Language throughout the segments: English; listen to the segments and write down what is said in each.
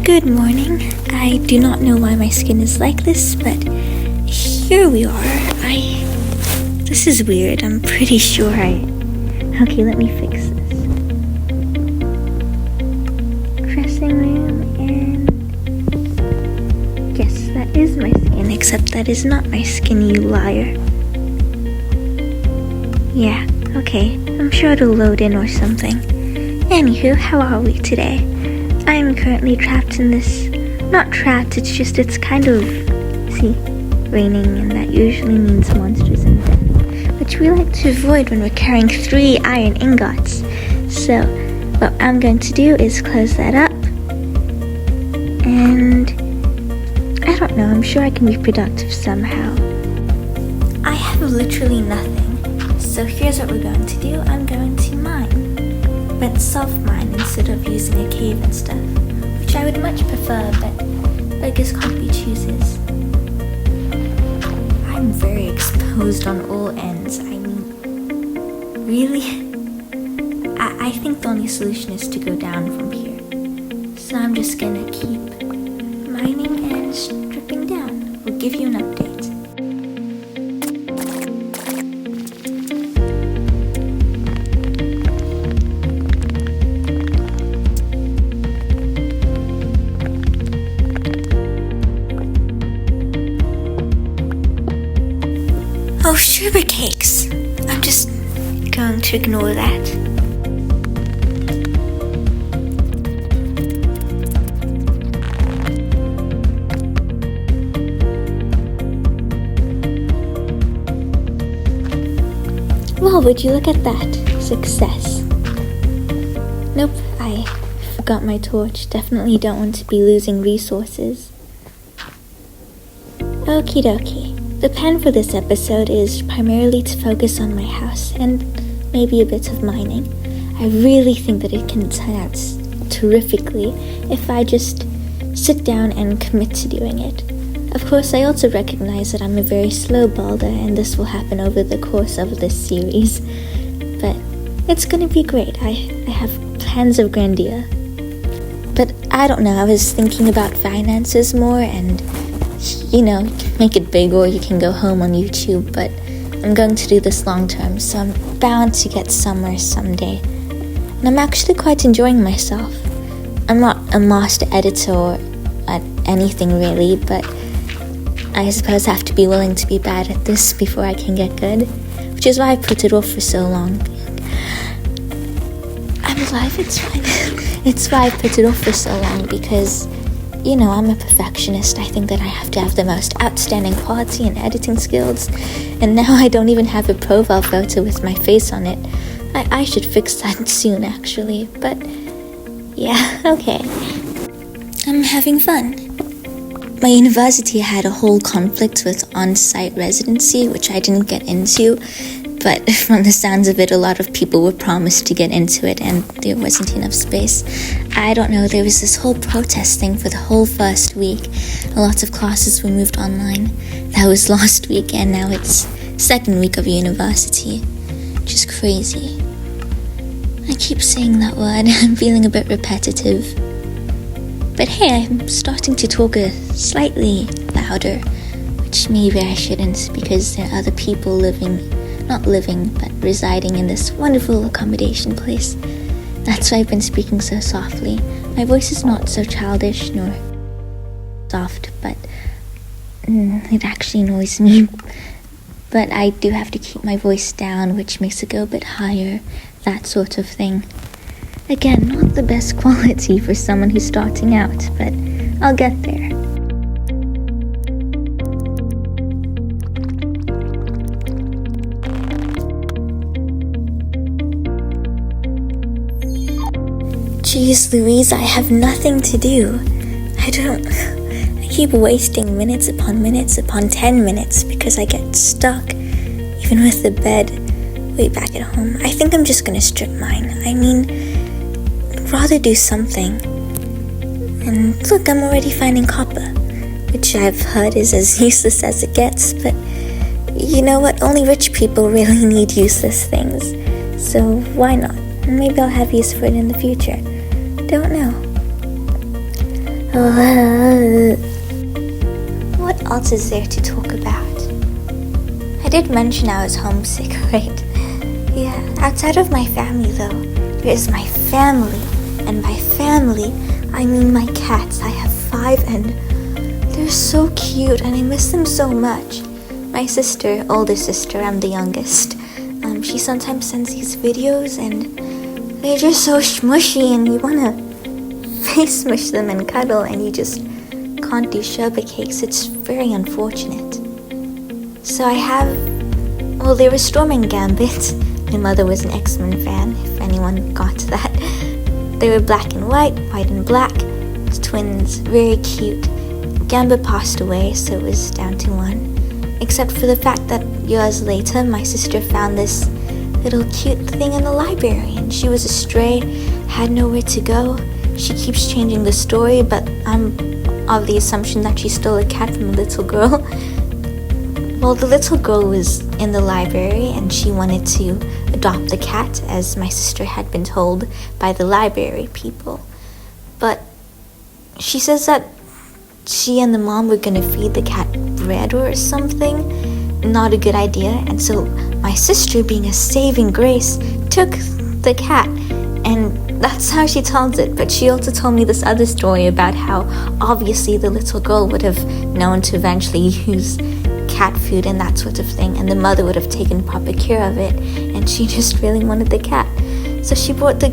Good morning. I do not know why my skin is like this, but here we are. This is weird. I'm pretty sure Okay, let me fix this. Dressing room, and yes, that is my skin, except that is not my skin, you liar. Yeah, okay. I'm sure it'll load in or something. Anywho, how are we today? I am currently trapped in this... Not trapped, it's kind of... See? Raining, and that usually means monsters and death, which we like to avoid when we're carrying 3 iron ingots. So, what I'm going to do is close that up. And... I don't know, I'm sure I can be productive somehow. I have literally nothing. So here's what we're going to do. I'm going to mine. But self-mine instead of using a cave and stuff, which I would much prefer, but beggars can't be choosers. I'm very exposed on all ends. I mean, really? I think the only solution is to go down from here. So I'm just gonna keep mining and stripping down. We'll give you an update. Oh, sugar cakes! I'm just going to ignore that. Well, would you look at that? Success. Nope, I forgot my torch. Definitely don't want to be losing resources. Okie dokie. The plan for this episode is primarily to focus on my house and maybe a bit of mining. I really think that it can turn out terrifically if I just sit down and commit to doing it. Of course, I also recognize that I'm a very slow builder and this will happen over the course of this series. But it's gonna be great. I have plans of grandeur. But I don't know, I was thinking about finances more and you know, make it big or you can go home on YouTube, but I'm going to do this long term, so I'm bound to get somewhere someday. And I'm actually quite enjoying myself. I'm not a master editor at anything really, but I suppose I have to be willing to be bad at this before I can get good, which is why I put it off for so long. I'm alive, it's fine. It's why I put it off for so long, because you know, I'm a perfectionist. I think that I have to have the most outstanding quality and editing skills. And now I don't even have a profile photo with my face on it. I should fix that soon, actually. But, yeah, okay. I'm having fun. My university had a whole conflict with on-site residency, which I didn't get into. But from the sounds of it, a lot of people were promised to get into it and there wasn't enough space. I don't know, there was this whole protest thing for the whole first week. A lot of classes were moved online. That was last week and now it's second week of university. Just crazy. I keep saying that word, I'm feeling a bit repetitive. But hey, I'm starting to talk slightly louder, which maybe I shouldn't because there are other people not living, but residing in this wonderful accommodation place. That's why I've been speaking so softly. My voice is not so childish nor soft, but it actually annoys me. But I do have to keep my voice down, which makes it go a bit higher, that sort of thing. Again, not the best quality for someone who's starting out, but I'll get there. Jeez Louise, I have nothing to do. I keep wasting minutes upon 10 minutes because I get stuck, even with the bed way back at home. I think I'm just gonna strip mine. I mean, I'd rather do something. And look, I'm already finding copper, which I've heard is as useless as it gets, but you know what? Only rich people really need useless things. So why not? Maybe I'll have use for it in the future. Don't know. What else is there to talk about? I did mention I was homesick, right? Yeah, outside of my family though, there is my family. And by family, I mean my cats. I have 5 and they're so cute and I miss them so much. My sister, older sister, I'm the youngest. She sometimes sends these videos and they're just so smushy and you wanna face smush them and cuddle and you just can't do sherbet cakes. It's very unfortunate. So I have, they were Storm and Gambit. My mother was an X-Men fan, if anyone got that. They were black and white and black. Twins, very cute. Gambit passed away, so it was down to 1. Except for the fact that years later, my sister found this little cute thing in the library, and she was a stray, had nowhere to go. She keeps changing the story, but I'm of the assumption that she stole a cat from a little girl. Well, the little girl was in the library, and she wanted to adopt the cat, as my sister had been told by the library people. But she says that she and the mom were gonna feed the cat bread or something. Not a good idea. And so my sister, being a saving grace, took the cat. And that's how she tells it. But she also told me this other story about how obviously the little girl would have known to eventually use cat food and that sort of thing. And the mother would have taken proper care of it. And she just really wanted the cat. So she brought the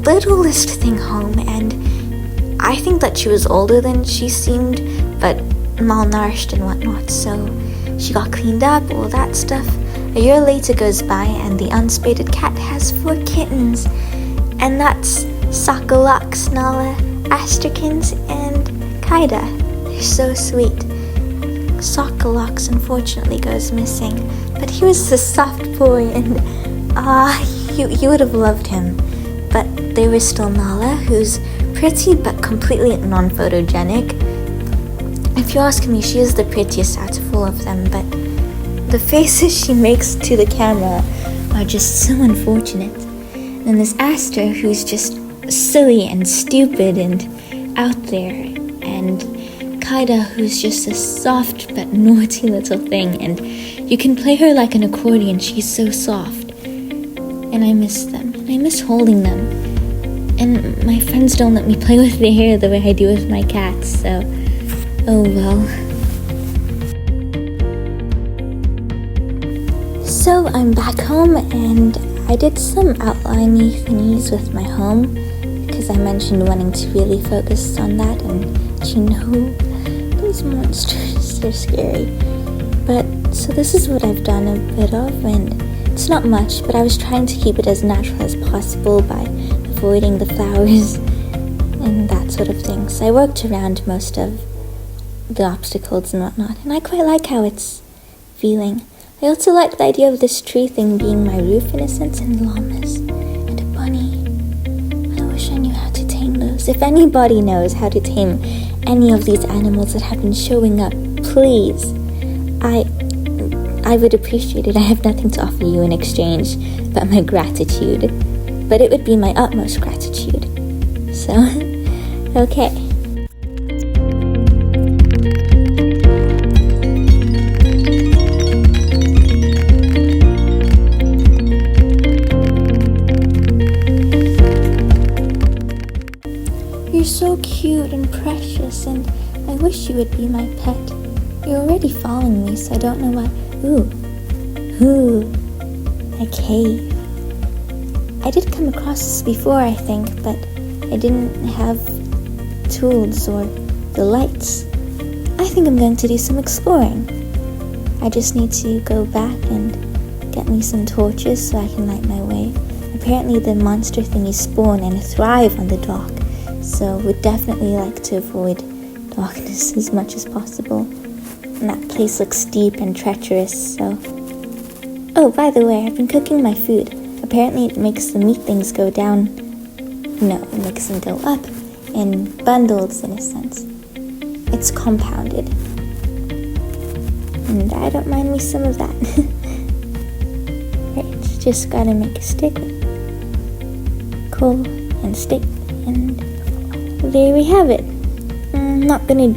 littlest thing home, and I think that she was older than she seemed, but malnourished and whatnot, so she got cleaned up, all that stuff. A year later goes by, and the unspaded cat has 4 kittens, and that's Sakalux, Nala, Asterkins, and Kaida. They're so sweet. Sakalux unfortunately goes missing, but he was a soft boy, and you would have loved him. But there was still Nala, who's pretty but completely non-photogenic. If you ask me, she is the prettiest out of all of them, but the faces she makes to the camera are just so unfortunate. And there's Aster, who's just silly and stupid and out there, and Kaida, who's just a soft but naughty little thing, and you can play her like an accordion. She's so soft. And I miss them, and I miss holding them. And my friends don't let me play with their hair the way I do with my cats, so oh well. So I'm back home, and I did some outlining thingies with my home, because I mentioned wanting to really focus on that, and you know, these monsters, they're scary. But, so this is what I've done a bit of, and it's not much, but I was trying to keep it as natural as possible by avoiding the flowers and that sort of thing. So I worked around most of the obstacles and whatnot, and I quite like how it's feeling. I also like the idea of this tree thing being my roof in a sense, and llamas, and a bunny. I wish I knew how to tame those. If anybody knows how to tame any of these animals that have been showing up, please. I would appreciate it. I have nothing to offer you in exchange but my gratitude. But it would be my utmost gratitude. So, okay. You're so cute and precious, and I wish you would be my pet. You're already following me, so I don't know why. Ooh, a cave. I did come across this before, I think, but I didn't have tools or the lights. I think I'm going to do some exploring. I just need to go back and get me some torches so I can light my way. Apparently the monster thingies spawn and thrive on the dark, so would definitely like to avoid darkness as much as possible. And that place looks deep and treacherous, so... Oh, by the way, I've been cooking my food. Apparently it makes the meat things go down. No, it makes them go up in bundles, in a sense. It's compounded. And I don't mind me some of that. Right, just gotta make a stick with coal and stick, and there we have it. I'm not gonna,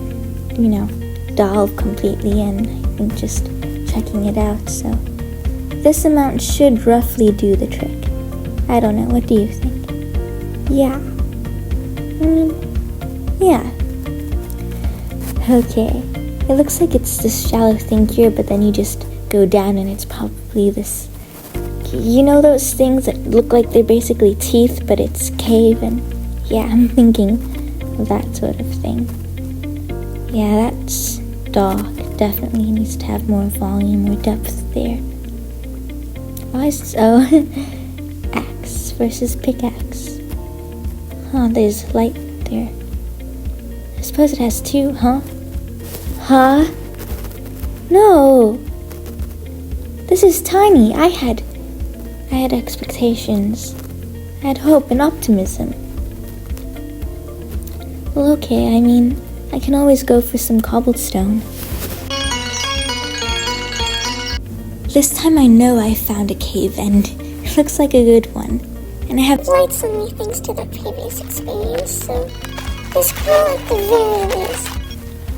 delve completely in. I think just checking it out, so this amount should roughly do the trick. I don't know, what do you think? Yeah. Yeah. Okay. It looks like it's this shallow thing here, but then you just go down and it's probably this... You know those things that look like they're basically teeth, but it's cave, and yeah, I'm thinking of that sort of thing. Yeah, that's dark. Definitely needs to have more volume, more depth there. Why is axe versus pickaxe? Huh, there's light there. I suppose it has two, huh? Huh? No! This is tiny. I had expectations. I had hope and optimism. Well, okay, I mean, I can always go for some cobblestone. This time I know I found a cave, and it looks like a good one. And I have Light some new things to the previous experience, so this cool at the very least.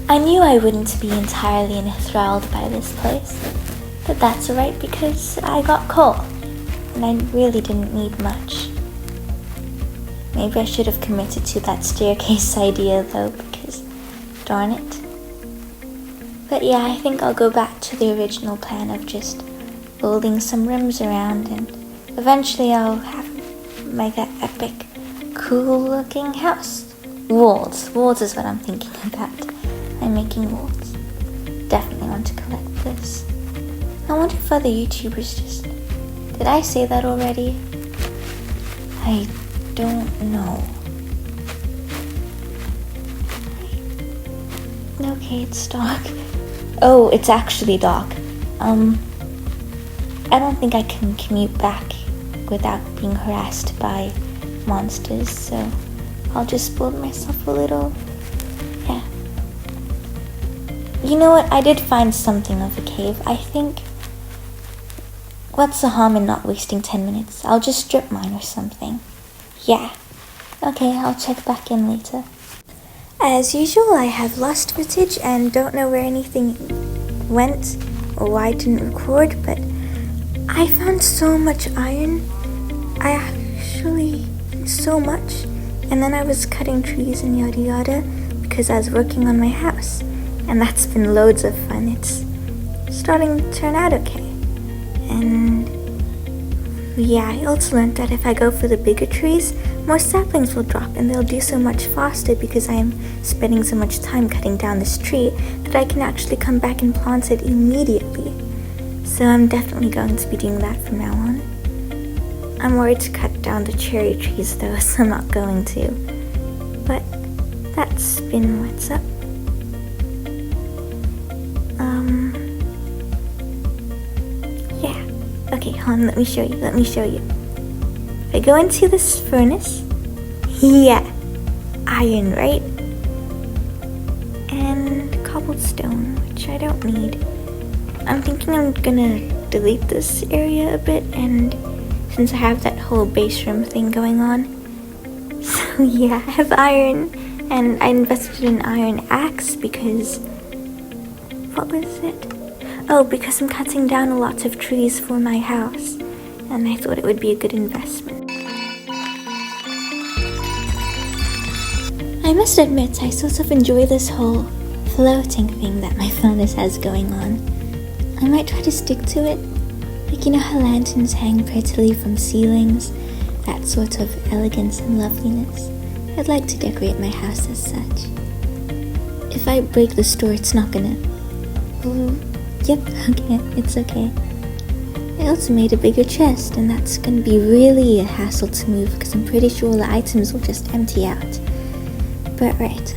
I knew I wouldn't be entirely enthralled by this place, but that's alright because I got coal, and I really didn't need much. Maybe I should have committed to that staircase idea though, because darn it. But yeah, I think I'll go back to the original plan of just building some rooms around, and eventually I'll have like an epic, cool looking house. Walls is what I'm thinking about. I'm making walls. Definitely want to collect this. I wonder if other YouTubers just... Did I say that already? I don't know. Okay, it's dark. Oh, it's actually dark. I don't think I can commute back without being harassed by monsters, so I'll just build myself a little... Yeah. You know what? I did find something of a cave. I think... What's the harm in not wasting 10 minutes? I'll just strip mine or something. Yeah. Okay, I'll check back in later. As usual, I have lost footage and don't know where anything went or why I didn't record, but I found so much iron. So much. And then I was cutting trees and yada yada because I was working on my house. And that's been loads of fun. It's starting to turn out okay. And yeah, I also learned that if I go for the bigger trees, more saplings will drop and they'll do so much faster because I'm spending so much time cutting down this tree that I can actually come back and plant it immediately. So I'm definitely going to be doing that from now on. I'm worried to cut down the cherry trees though, so I'm not going to. But that's been what's up. Yeah. Okay, hold on, let me show you. If I go into this furnace, yeah, iron, right? And cobblestone, which I don't need. I'm thinking I'm gonna delete this area a bit, and since I have that whole base room thing going on. So yeah, I have iron, and I invested in an iron axe because... What was it? Oh, because I'm cutting down a lot of trees for my house, and I thought it would be a good investment. I must admit, I sort of enjoy this whole floating thing that my furnace has going on. I might try to stick to it. Like, you know how lanterns hang prettily from ceilings? That sort of elegance and loveliness. I'd like to decorate my house as such. If I break the store, it's not gonna... Yep, okay, it's okay. I also made a bigger chest, and that's gonna be really a hassle to move because I'm pretty sure the items will just empty out. But right,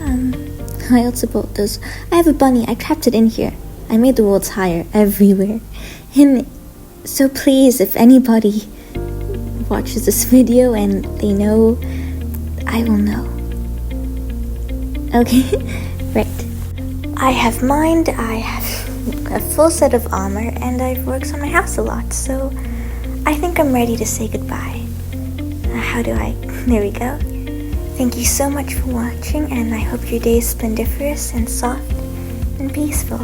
I also bought those. I have a bunny, I trapped it in here. I made the walls higher everywhere. And so please, if anybody watches this video and they know, I will know. Okay, right. I have mined, I have a full set of armor, and I've worked on my house a lot, so I think I'm ready to say goodbye. How do I... There we go. Thank you so much for watching, and I hope your day is splendiferous and soft and peaceful.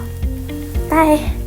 Bye!